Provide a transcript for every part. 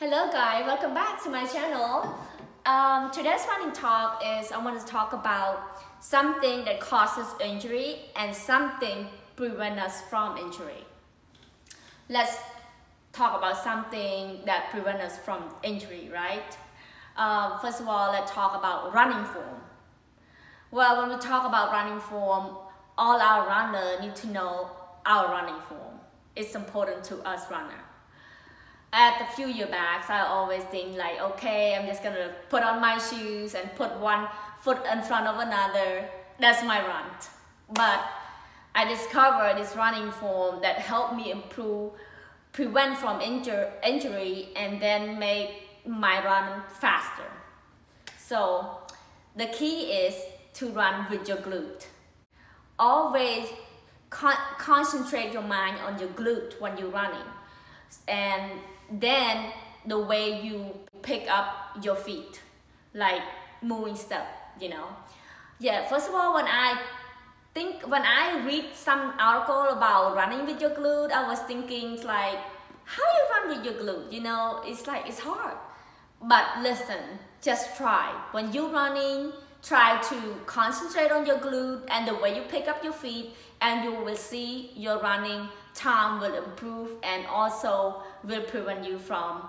Hello guys, welcome back to my channel. Today's running talk is I want to talk about something that causes injury and something prevent us from injury. Let's talk about something that prevent us from injury, right? First of all, let's talk about running form. Well, when we talk about running form, all our runners need to know our running form. It's important to us runners. At a few years back, I always think like, okay, I'm just gonna put on my shoes and put one foot in front of another. That's my run. But I discovered this running form that helped me prevent from injury, and then make my run faster. So the key is to run with your glute. Always concentrate your mind on your glute when you're running. And then the way you pick up your feet, like moving step, you know. Yeah, first of all, when I read some article about running with your glute, I was thinking like, how you run with your glute? You know, it's like, it's hard. But listen, just try. When you're running, try to concentrate on your glute and the way you pick up your feet, and you will see your running time will improve and also will prevent you from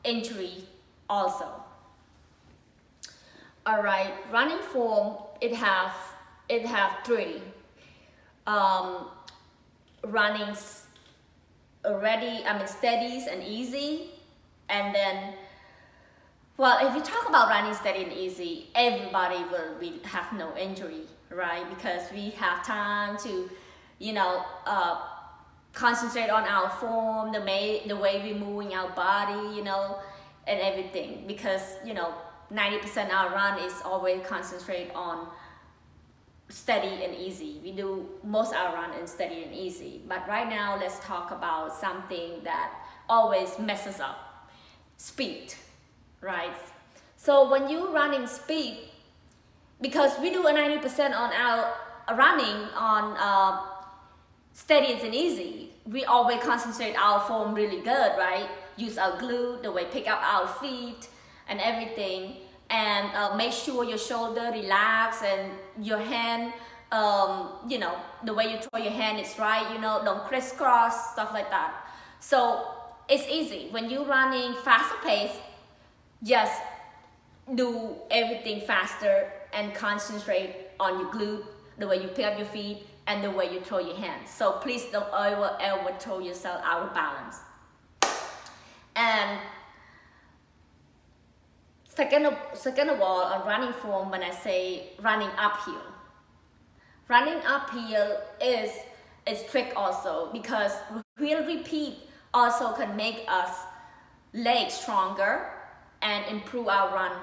injury also. All right, running form, it have three. Running steadies and easy, and then, well, if you talk about running steady and easy, everybody will have no injury, right? Because we have time to, you know, concentrate on our form, the way we're moving our body, you know, and everything. Because, you know, 90% our run is always concentrate on steady and easy. We do most our run in steady and easy. But right now, let's talk about something that always messes up: speed, right? So when you running speed, because we do a 90% on our running on steady and easy, we always concentrate our form really good, right? Use our glute, the way pick up our feet and everything, and make sure your shoulder relax and your hand, you know, the way you throw your hand is right, you know, don't crisscross, stuff like that. So it's easy. When you're running faster pace, just do everything faster and concentrate on your glute, the way you pick up your feet, and the way you throw your hands. So please don't ever throw yourself out of balance. And second of all, on running form, when I say running uphill is trick also, because wheel repeat also can make us legs stronger and improve our run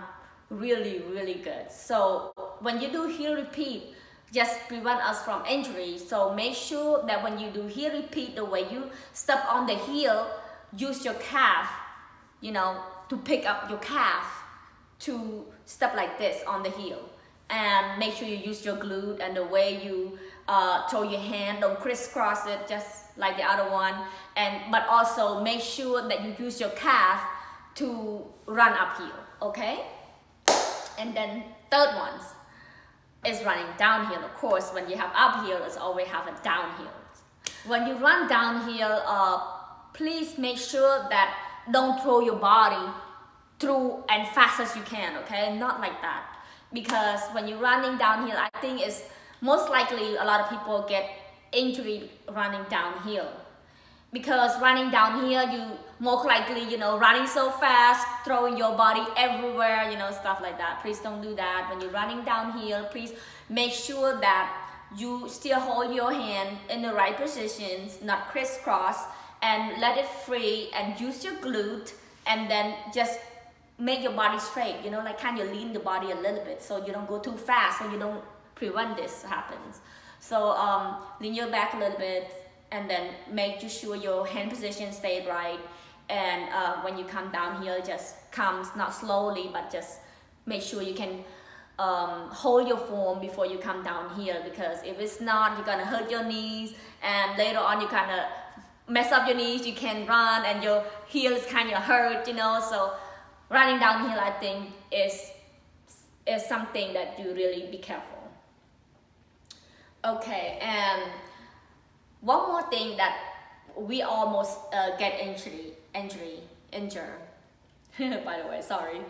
really good. So when you do heel repeat, just prevent us from injury. So make sure that when you do heel repeat, the way you step on the heel, use your calf, you know, to pick up your calf, to step like this on the heel. And make sure you use your glute, and the way you throw your hand, don't crisscross it just like the other one. But also make sure that you use your calf to run uphill, okay? And then third one is running downhill. Of course, when you have uphill, it's always have a downhill. When you run downhill, please make sure that don't throw your body through and fast as you can, okay? Not like that. Because when you're running downhill, I think it's most likely a lot of people get injury running downhill. Because running downhill, you more likely, you know, running so fast, throwing your body everywhere, you know, stuff like that. Please don't do that. When you're running downhill, please make sure that you still hold your hand in the right positions, not crisscross, and let it free, and use your glute, and then just make your body straight, you know, like kind of lean the body a little bit so you don't go too fast, so you don't prevent this happens. So lean your back a little bit, and then make sure your hand position stayed right. And when you come downhill, just comes not slowly, but just make sure you can hold your form before you come downhill, because if it's not, you're gonna hurt your knees, and later on you kind of mess up your knees, you can run and your heels kind of hurt, you know. So running downhill, I think, is something that you really be careful. Okay, and one more thing that we almost get injured. By the way, sorry.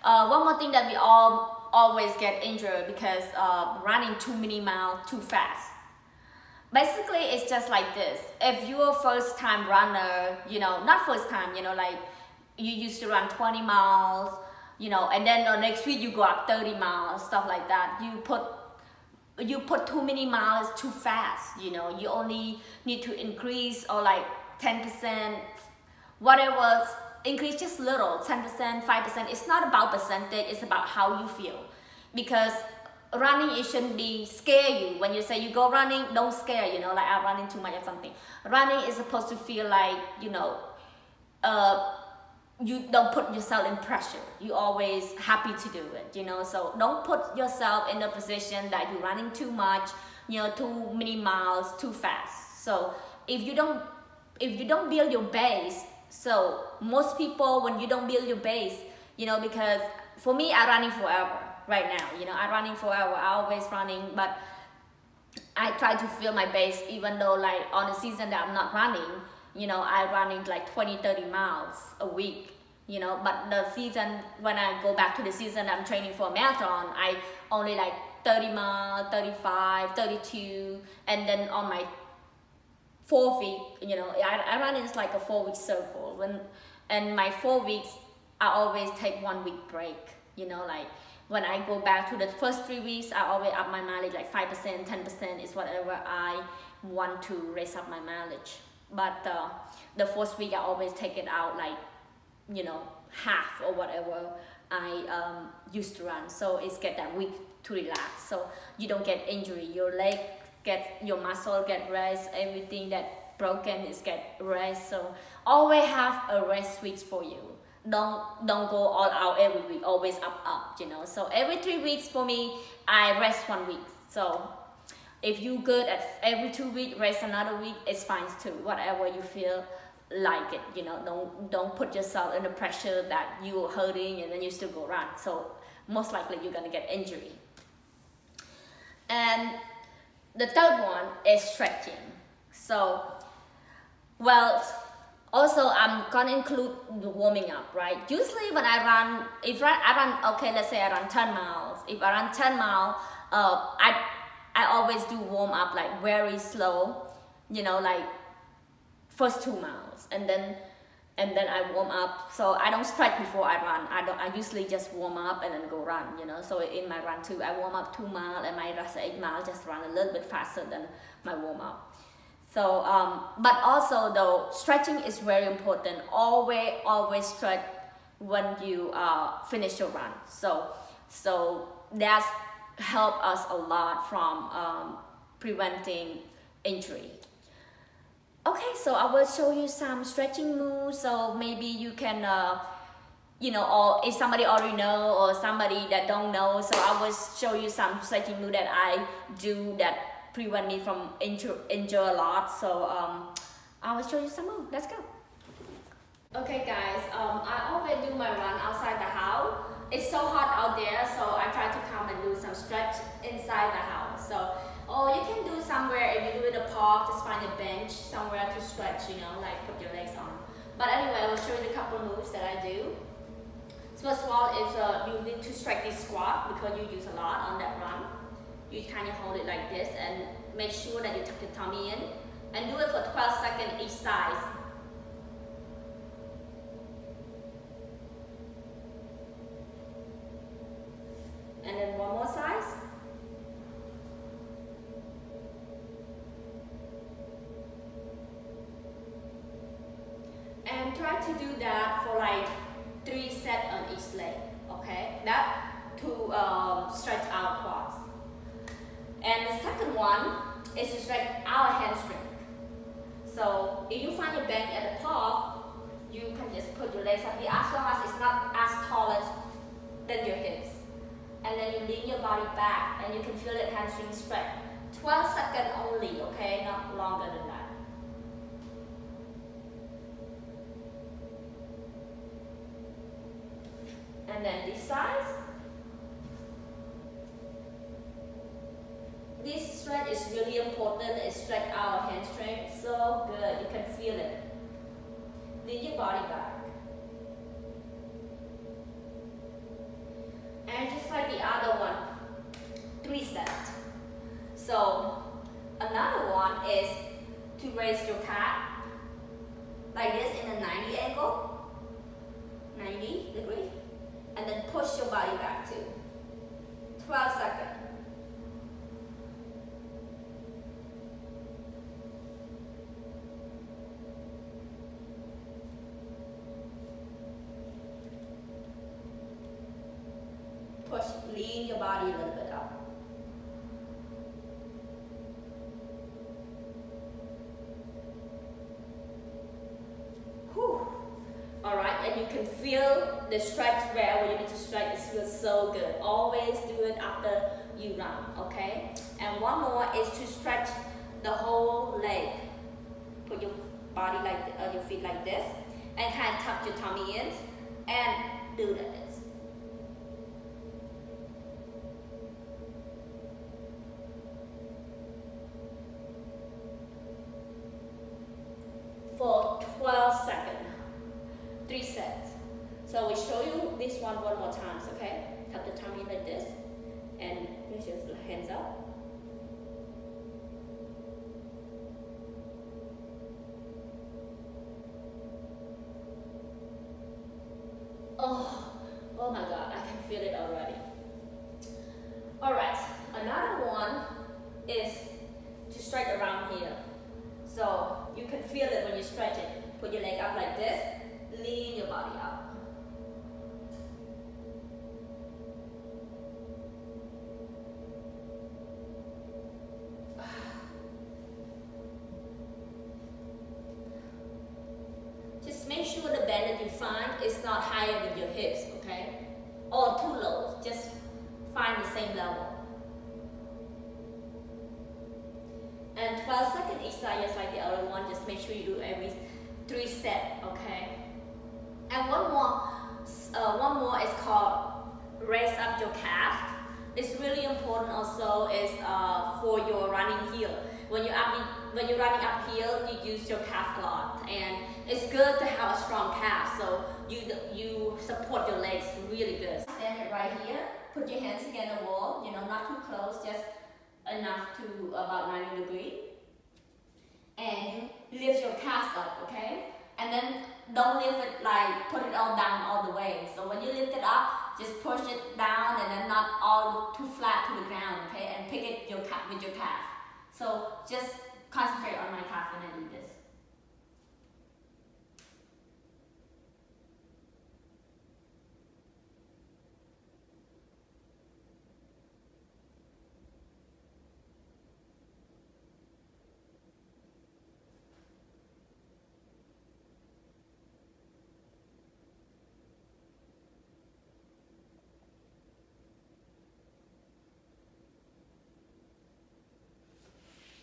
One more thing that we always get injured because running too many miles too fast. Basically, it's just like this. If you're a first time runner, you know, not first time, you know, like you used to run 20 miles, you know, and then the next week you go up 30 miles, stuff like that. You put too many miles too fast, you know. You only need to increase or like 10%, whatever, increase just little, 10%, 5%. It's not about percentage, it's about how you feel. Because running, it shouldn't be scare you. When you say you go running, don't scare, you know, like I'm running too much or something. Running is supposed to feel like, you know, you don't put yourself in pressure. You always happy to do it, you know. So don't put yourself in a position that you're running too much, you know, too many miles too fast. So if you don't build your base, so most people, when you don't build your base, you know, because for me, I'm running forever right now, you know, I'm running forever, I'm always running, but I try to fill my base, even though like on the season that I'm not running, you know, I'm running like 20-30 miles a week, you know. But the season, when I go back to the season, I'm training for a marathon, I only like 30 miles, 35, 32, and then on my 4 week, you know, I run in like a 4-week circle. And my 4 weeks, I always take 1 week break, you know, like when I go back to the first 3 weeks, I always up my mileage like 5%, 10% is whatever I want to raise up my mileage. But the first week, I always take it out like, you know, half or whatever I used to run. So it's get that week to relax. So you don't get injury. Your leg your muscle get rest. Everything that broken is get rest. So always have a rest week for you. Don't go all out every week. Always up, you know. So every 3 weeks for me, I rest 1 week. So if you good at every 2 weeks, rest another week, it's fine too. Whatever you feel like it, you know. Don't put yourself in the pressure that you're hurting and then you still go run. So most likely you're gonna get injury. And the third one is stretching. So, well, also I'm gonna include the warming up, right? Usually when I run, I run, okay, let's say I run 10 miles. If I run 10 miles, I always do warm up like very slow, you know, like first 2 miles, and then I warm up. So I don't stretch before I run. I usually just warm up and then go run, you know. So in my run too, I warm up 2 miles, and my rest 8 miles just run a little bit faster than my warm up. So but also though, stretching is very important. Always stretch when you finish your run. So that's help us a lot from preventing injury. Okay, so I will show you some stretching moves. So maybe you can, you know, or if somebody already know or somebody that don't know. So I will show you some stretching moves that I do that prevent me from injure a lot. So I will show you some moves. Let's go. Okay, guys. I always do my run outside the house. It's so hot out there, so I try to come and do some stretch inside the house. So, or you can do somewhere, if you do in the park, just find a bench somewhere to stretch, you know, like put your legs on. But anyway, I will show you the couple moves that I do. So first of all, is you need to strike this squat because you use a lot on that run. You kind of hold it like this and make sure that you tuck your tummy in. And do it for 12 seconds each side. And then one more size. And try to do that for like 3 sets on each leg, okay? That to stretch our quads. And the second one is to stretch our hamstring. So if you find a bench at the top, you can just put your legs up here as long as it's not as tall as than your hips. And then you lean your body back and you can feel that hamstring stretch. 12 seconds only, okay? Not longer than that. And then this side. This stretch is really important. It stretches our hamstring so good. You can feel it. Lean your body back. And just like the other one, 3 sets. So another one is to raise your calf like this in a 90 angle, 90 degree, and then push your body back too. 12 seconds. Push, lean your body a little bit up. Whew. All right, and you can feel the stretch where you need to stretch. It feels so good. Always do it after you run, okay? And one more is to stretch the whole leg. Put your body like your feet like this, and hand tuck your tummy in, and do this. For 12 seconds, 3 sets. So we show you this one more time, okay? Tuck the tummy like this, and raise your hands up. Oh my God, I can feel it already. All right, another one is to stretch around here. So you can feel it when you stretch it. Put your leg up like this, lean your body up. Just make sure the bend that you find is not higher than your hips, okay? Or too low, just find the same level. And 12 seconds each side, just like the other one. Just make sure you do every 3 sets, okay? And one more is called raise up your calf. It's really important also is for your running heel. When you're running uphill, you use your calf a lot, and it's good to have a strong calf so you support your legs really good. Stand it right here. Put your hands against the wall. You know, not too close, just enough to about 90 degrees. And you lift your calves up, okay? And then don't lift it like put it all down all the way. So when you lift it up, just push it down and then not all too flat to the ground, okay? And pick it with your calf. So just concentrate on my calf when I do this.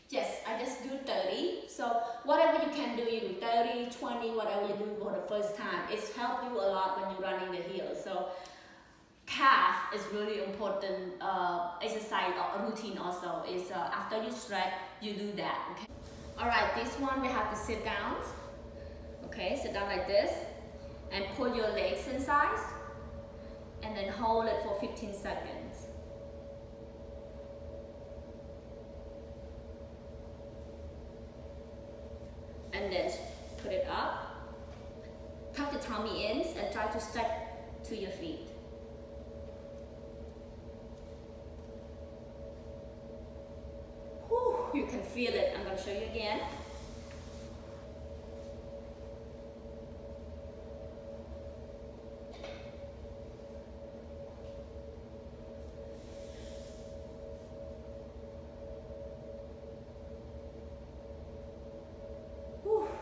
Yes, I just do 30. So whatever you can do, you do 30, 20, whatever you do for the first time. It's helped you a lot when you're running the hill. So calf is really important exercise or routine also. Is after you stretch, you do that, okay? All right, this one we have to sit down. Okay, sit down like this and pull your legs inside and then hold it for 15 seconds. And then put it up, tuck the tummy in and try to stretch to your feet. Whew, you can feel it. I'm going to show you again.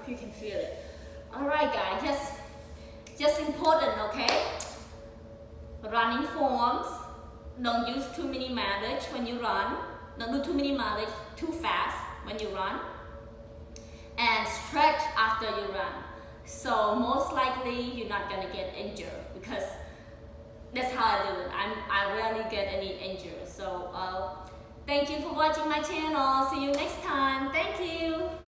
You can feel it. All right, guys, just important, okay? Running forms. Don't use too many mileage when you run. Don't do too many mileage too fast when you run. And stretch after you run. So most likely you're not gonna get injured because That's how I do it. I rarely get any injured. So thank you for watching my channel. See you next time. Thank you.